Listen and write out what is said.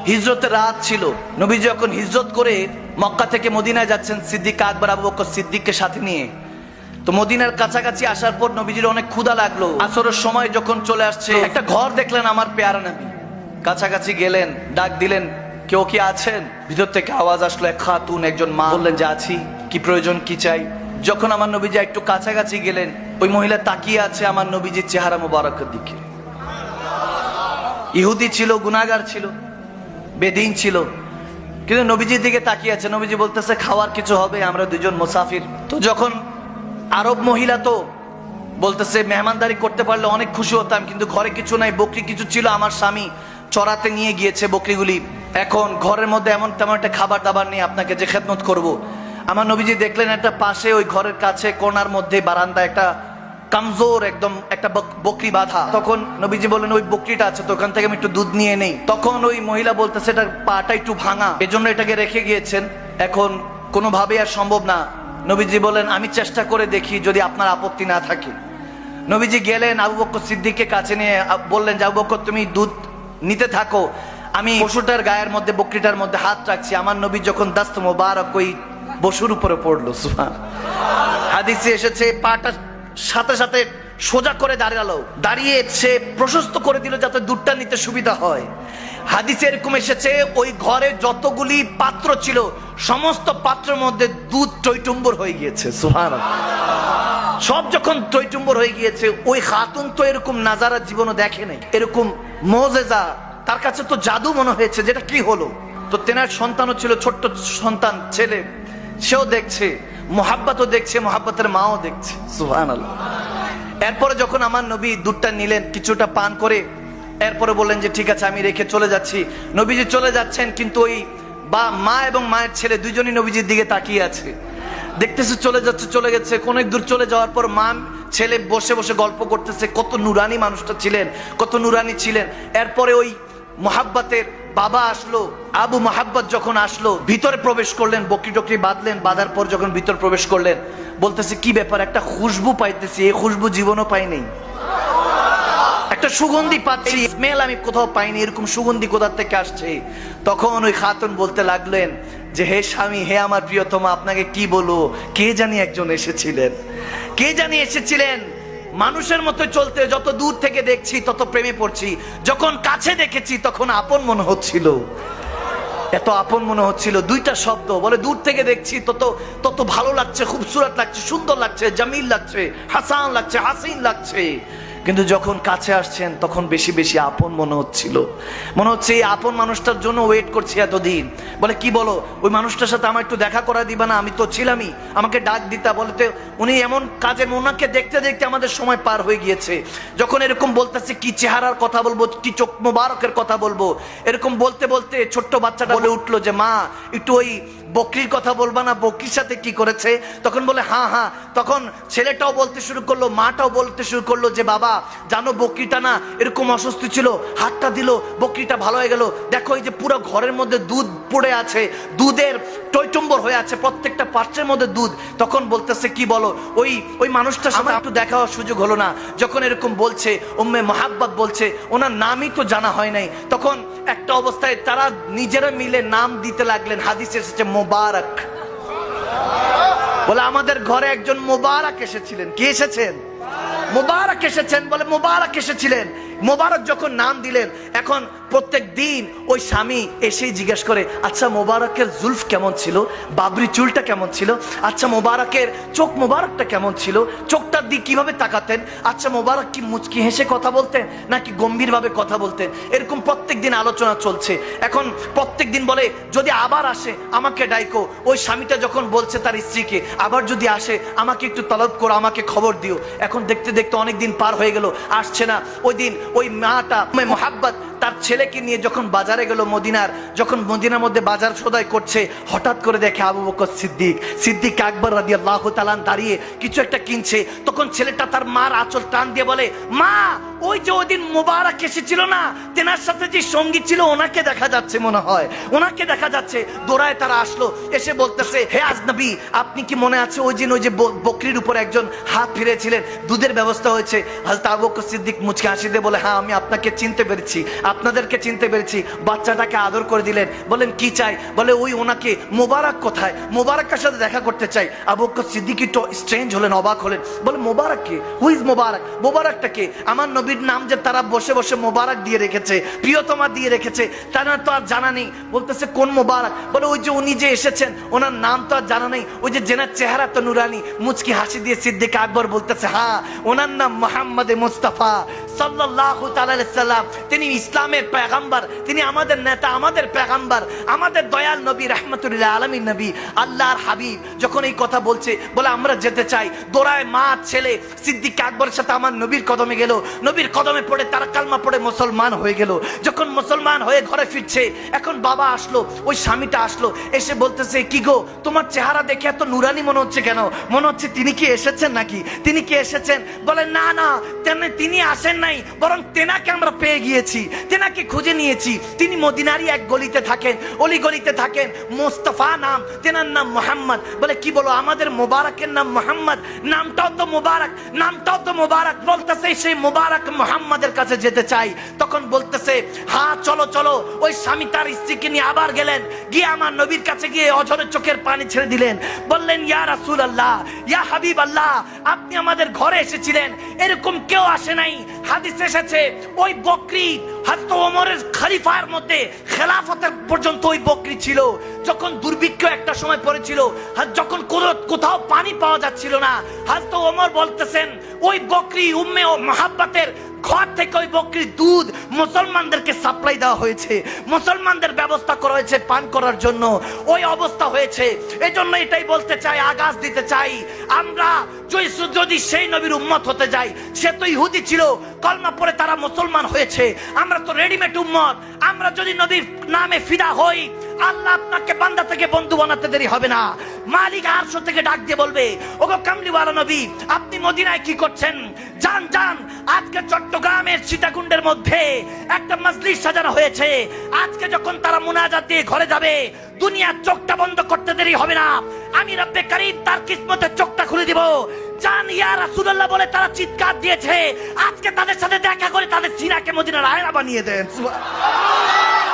হিজরতের রাত ছিল। নবীজি যখন হিজরত করে মক্কা থেকে মদিনায় যাচ্ছেন সিদ্দিক আকবর আবু বকর সিদ্দিককে সাথে নিয়ে, তো মদিনার কাছাকাছি আসার পর নবীজির অনেক ক্ষুধা লাগলো। আসরের সময় যখন চলে আসছে, একটা ঘর দেখলেন আমার পেয়ারা নবী। কাছাকাছি গেলেন, ডাক দিলেন, কেউ কি আছেন? ভিতর থেকে আওয়াজ আসলো, এক খাতুন, একজন মা। বললেন যে আছি, কি প্রয়োজন, কি চাই? যখন আমার নবীজি একটু কাছাকাছি গেলেন, ওই মহিলা তাকিয়ে আছে আমার নবীজির চেহারা মোবারকের দিকে। ইহুদি ছিল, গুনাহগার ছিল, বেদিন ছিল, কিন্তু নবীজির দিকে তাকিয়ে আছে। নবীজি বলতেছে খাওয়ার কিছু হবে, আমরা দুজন মুসাফির। তো যখন আরব মহিলা, তো বলতেছে মেহমানদারি করতে পারলে অনেক খুশি হতাম, কিন্তু ঘরে কিছু নাই, বকরি কিছু ছিল, আমার স্বামী চড়াতে নিয়ে গিয়েছে বকরিগুলি, এখন ঘরের মধ্যে এমন তেমন একটা খাবার দাবার নেই, আপনাকে যে খেদমত করব। আমার নবীজি দেখলেন একটা পাশে ওই ঘরের কাছে কোণার মধ্যে বারান্দা একটা কামজোর একদম একটা বকরি বাঁধা। তখন নবীজি বললেন ওই বকরিটা আছে তো, ওখান থেকে আমি একটু দুধ নিয়ে নেই। তখন ওই মহিলা বলতেছে এটার পাটা একটু ভাঙা, এজন্য এটাকে রেখে গিয়েছেন, এখন কোনোভাবে আর সম্ভব না। নবীজি বলেন আমি চেষ্টা করে দেখি, যদি আপনার আপত্তি না থাকে। নবীজি গেলেন আবু বকর সিদ্দিককে কাছে নিয়ে বললেন যে আবু বকর তুমি দুধ নিতে থাকো, আমি পশুটার গায়ের মধ্যে, বকরিটার মধ্যে হাত রাখছি। আমার নবী যখন দাস্ত মোবারক ওই পশুর উপরে পড়লো, সুবহানাল্লাহ, হাদিসে এসেছে পাটা সাথে সাথে সোজা করে দাঁড়ালো, দাঁড়িয়ে সে প্রশস্ত করে দিল যাতে দুধটা নিতে সুবিধা হয়। হাদিসে এরকম এসেছে ওই ঘরে যতগুলি পাত্র ছিল সমস্ত পাত্রের মধ্যে দুধ টইটুম্বর হয়ে গিয়েছে, সুবহানাল্লাহ। সব যখন টইটুম্বর হয়ে গিয়েছে, ওই খাতুন তো এরকম নাজারা জীবনও দেখে নাই, এরকম মুজিজা তার কাছে তো জাদু মনে হয়েছে, যেটা কি হলো। তো তেনার সন্তানও ছিল, ছোট্ট সন্তান ছেলে, সেও দেখছে, মোহাব্বতও দেখছে, মোহাব্বতের মাও দেখছে, সুবহানাল্লাহ। এরপরে যখন আমার নবী দুধটা নিলেন, কিছুটা পান করে এরপরে বললেন যে ঠিক আছে আমি রেখে চলে যাচ্ছি। নবীজি চলে যাচ্ছেন, কিন্তু ওই মা এবং মায়ের ছেলে দুইজনই নবীজির দিকে তাকিয়ে আছে, দেখতেছে চলে যাচ্ছে, চলে গেছে। অনেক দূর চলে যাওয়ার পর মা ছেলে বসে বসে গল্প করতেছে, কত নুরানি মানুষটা ছিলেন, কত নুরানি ছিলেন। এরপরে ওই মোহাব্বতের বাবা আসলো, আবু মোহাব্বত যখন আসলো, ভিতরে প্রবেশ করলেন, বকরি টকরি বাঁধলেন, বাঁধার পর যখন ভিতর প্রবেশ করলেন, বলতেছে কি ব্যাপার, একটা খুশবু পাইতেছি, এই খুশবু জীবনও পাই নাই, একটা সুগন্ধি পাচ্ছি, স্মেল আমি কোথাও পাইনি, এরকম সুগন্ধি কোথা থেকে আসছে। তখন ওই খাতুন বলতে লাগলেন যে হে স্বামী, হে আমার প্রিয়তমা, আপনাকে কি বলবো, কে জানি একজন এসেছিলেন, কে জানি এসেছিলেন, মানুষের মতো চলতে, যত দূর থেকে দেখছি তত প্রেমে পড়ছি, যখন কাছে দেখেছি তখন আপন মনে হচ্ছিল, এত আপন মনে হচ্ছিল। দুইটা শব্দ বলে, দূর থেকে দেখছি তত তত ভালো লাগছে, খুবসুরত লাগছে, সুন্দর লাগছে, জামিল লাগছে, হাসান লাগছে, হাসিন লাগছে, কিন্তু যখন কাছে আসছেন তখন বেশি বেশি আপন মনে হচ্ছিল। মনে হচ্ছে এই আপন মানুষটার জন্য ওয়েট করছি এতদিন। বলে কি বলো, ওই মানুষটার সাথে আমার একটু দেখা করা দিবা না, আমি তো ছিলামই, আমাকে ডাক দিতা। বলতে উনি এমন কাজে, ওনাকে দেখতে দেখতে আমাদের সময় পার হয়ে গিয়েছে। যখন এরকম বলতেছে, কি চেহারার কথা বলবো, কি চোখ মোবারকের কথা বলবো, এরকম বলতে বলতে ছোট্ট বাচ্চাটা বলে উঠলো যে মা একটু ওই বকরির কথা বলবা না, বকরির সাথে কি করেছে? তখন বলে হ্যাঁ হ্যাঁ। তখন ছেলেটাও বলতে শুরু করলো, মাটাও বলতে শুরু করলো যে বাবা জানো বকরিটা না এরকম অসুস্থ ছিল, হাতটা দিল, বকরিটা ভালো হয়ে গেল, দেখো এই যে পুরো ঘরের মধ্যে দুধ পড়ে আছে, দুধের টইটুম্বর হয়ে আছে, প্রত্যেকটা পাত্রের মধ্যে দুধ। তখন বলতেছে কি বলো, ওই মানুষটার সাথে একটু দেখা হওয়ার সুযোগ হলো না। যখন এরকম বলছে, উম্মে মোহাব্বত বলছে, ওনার নামই তো জানা হয় নাই। তখন একটা অবস্থায় তারা নিজেরা মিলে নাম দিতে লাগলেন, হাদিসে এসেছে মোবারক। বলে আমাদের ঘরে একজন মোবারক এসেছিলেন। কি এসেছেন? মোবারক এসেছেন। বলে মোবারক এসেছিলেন। মোবারক যখন নাম দিলেন, এখন প্রত্যেক দিন ওই স্বামী এসেই জিজ্ঞেস করে, আচ্ছা মোবারকের জুলফ কেমন ছিল, বাবরি চুলটা কেমন ছিল, আচ্ছা মোবারকের চোখ মোবারকটা কেমন ছিল, চোখটার দিক কিভাবে তাকাতেন, আচ্ছা মোবারক কি মুচকি হেসে কথা বলতেন নাকি গম্ভীর ভাবে কথা বলতেন। এরকম প্রত্যেক দিন আলোচনা চলছে। এখন প্রত্যেক দিন বলে যদি আবার আসে আমাকে ডাইকো। ওই স্বামীটা যখন বলছে তার স্ত্রীকে, আবার যদি আসে আমাকে একটু তলব করো, আমাকে খবর দিও। এখন দেখতে দেখতে অনেক দিন পার হয়ে গেল, আসছে না। ওই দিন ওই মাটা মোহাব্বত তার ছেলেকে নিয়ে যখন বাজারে গেল, যখন মদিনার মধ্যে বাজার সদাই করছে, হঠাৎ করে দেখে আবু বকর সিদ্দিক আকবর রাদিয়াল্লাহু তাআলা দাঁড়িয়ে কিছু একটা কিনছে। তখন ছেলেটা তার মার আঁচল টান দিয়ে বলে, মা ওই যে ওই দিন মোবারক এসেছিল না, তেনার সাথে যে সঙ্গী ছিল ওনাকে দেখা যাচ্ছে, মনে হয় ওনাকে দেখা যাচ্ছে। দৌড়ায় তারা আসলো, এসে বলতেছে হে আজনবী, আপনি কি মনে আছে ওই দিন ওই যে বকরির উপর একজন হাত ফিরেছিলেন, দুধের ব্যবস্থা হয়েছে? হযরত আবু বকর সিদ্দিক মুচকি হাসি দিয়ে বলে, বলে হ্যাঁ আমি আপনাকে চিনতে পেরেছি, আপনাদেরকে চিনতে পেরেছি। বাচ্চাটাকে আদর করে দিলেন, বলেন কি চাই? বলে ওই ওনাকে মোবারক কোথায়, মোবারকের সাথে দেখা করতে চাই। আবু বকর সিদ্দিক একটু স্ট্রেঞ্জ হলেন, অবাক হলেন, বলে মোবারক কে? হু ইজ মোবারক? মোবারকটা কে? আমার নবীর নাম যে তারা বসে বসে মোবারক দিয়ে রেখেছে, প্রিয়তমা দিয়ে রেখেছে, তারা তো আর জানা নেই। বলতেছে কোন মোবারক? বলে ওই যে উনি যে এসেছেন ওনার নাম তো আর জানা নেই, ওই যে জেনার চেহারা তো নুরানি। মুচকি হাসি দিয়ে সিদ্দিক আকবর বলতেছে হ্যাঁ ওনার নাম মুহাম্মদ মুস্তাফা সাল্লাল্লাহু তাআলা আলাইহি সাল্লাম। তিনি ইসলামের পয়গম্বর, তিনি আমাদের নেতা, আমাদের পয়গম্বর, আমাদের দয়াল নবী, রাহমাতুল্লিল আলামিন নবী, আল্লাহর হাবিব। যখন এই কথা বলছে, বলে আমরা যেতে চাই। দৌড়ায় মা ছেলে সিদ্দিক আকবরের সাথে আমার নবীর কদমে গেল। নবীর কদমে পড়ে তারা কালমা পড়ে মুসলমান হয়ে গেল। যখন মুসলমান হয়ে ঘরে ফিরছে, এখন বাবা আসলো, ওই স্বামীটা আসলো, এসে বলতেছে কি গো তোমার চেহারা দেখে এত নুরানি মনে হচ্ছে কেন? মনে হচ্ছে তিনি কি এসেছেন নাকি? তিনি কি এসেছেন? বলে না না তিনি আসেন নাই, বরং তেনাকে আমরা পেয়ে গিয়েছি, তেনাকে খুঁজে নিয়েছি। তিনি মদিনারই এক গলিতে থাকেন, অলি গলিতে থাকেন, মোস্তফা নাম, তেনার নাম মুহাম্মদ। বলে কি বলো, আমাদের মোবারকের নাম মুহাম্মদ, নামটাও তো মোবারক, নামটাও তো মোবারক। বলতেছে সেই মোবারক মুহাম্মাদের কাছে যেতে চাই। তখন বলতেছে হ্যাঁ চলো চলো। ওই স্বামী তার স্ত্রীকে নিয়ে আবার গেলেন, গিয়ে আমার নবীর কাছে গিয়ে অঝরে চোখের পানি ছেড়ে দিলেন। বললেন ইয়া রাসূলুল্লাহ, ইয়া হাবিবাল্লাহ, আপনি আমাদের ঘরে এসেছিলেন, এরকম কেউ আসে নাই। হাদিসে এসেছে ওই বকরি হযরত ওমরের খলিফার মধ্যে খেলাফতের পর্যন্ত ওই বকরি ছিল। যখন দুর্ভিক্ষ একটা সময় পড়েছিল, যখন কোথাও পানি পাওয়া যাচ্ছিল না, হযরত ওমর বলতেছেন ওই বকরি উম্মে ও মুহাব্বতের ঘর থেকে ওই বকরির দুধ মুসলমানদেরকে সাপ্লাই দেওয়া হয়েছে, মুসলমানদের ব্যবস্থা করা হয়েছে পান করার জন্য। ওই অবস্থা হয়েছে। এই জন্য এটাই বলতে চাই, আগাজ দিতে চাই, আমরা যদি সেই নবীর উম্মত হতে যাই, সে তো ইহুদি ছিল, কলমা পড়ে তারা মুসলমান হয়েছে, আমরা তো রেডিমেড উম্মত। আমরা যদি নবীর নামে ফিদা হই, আল্লাহ আপনাকে বান্দা থেকে বন্ধু বানাতে দেরি হবে না। মালিক আরশ থেকে ডাক দিয়ে বলবে ওগো কামলিওয়ালা নবী, আপনি মদিনায় কি করছেন? যান যান, আজকে চট্টগ্রামের সীতাকুণ্ডের মধ্যে একটা মজলিস সাজানো হয়েছে। আজকে যখন তারা মুনাজাত দিয়ে ঘরে যাবে, দুনিয়ার চোখটা বন্ধ করতে দেরি হবে না, আমি রব্বে কারীম তার কিসমতের চোখটা খুলে দিব। জান ইয়া রাসূলুল্লাহ বলে তারা চিৎকার দিয়েছে। আজকে তাদের সাথে দেখা করে তাদের সিনাকে মদিনার আয়না বানিয়ে দেন। সুবহানাল্লাহ।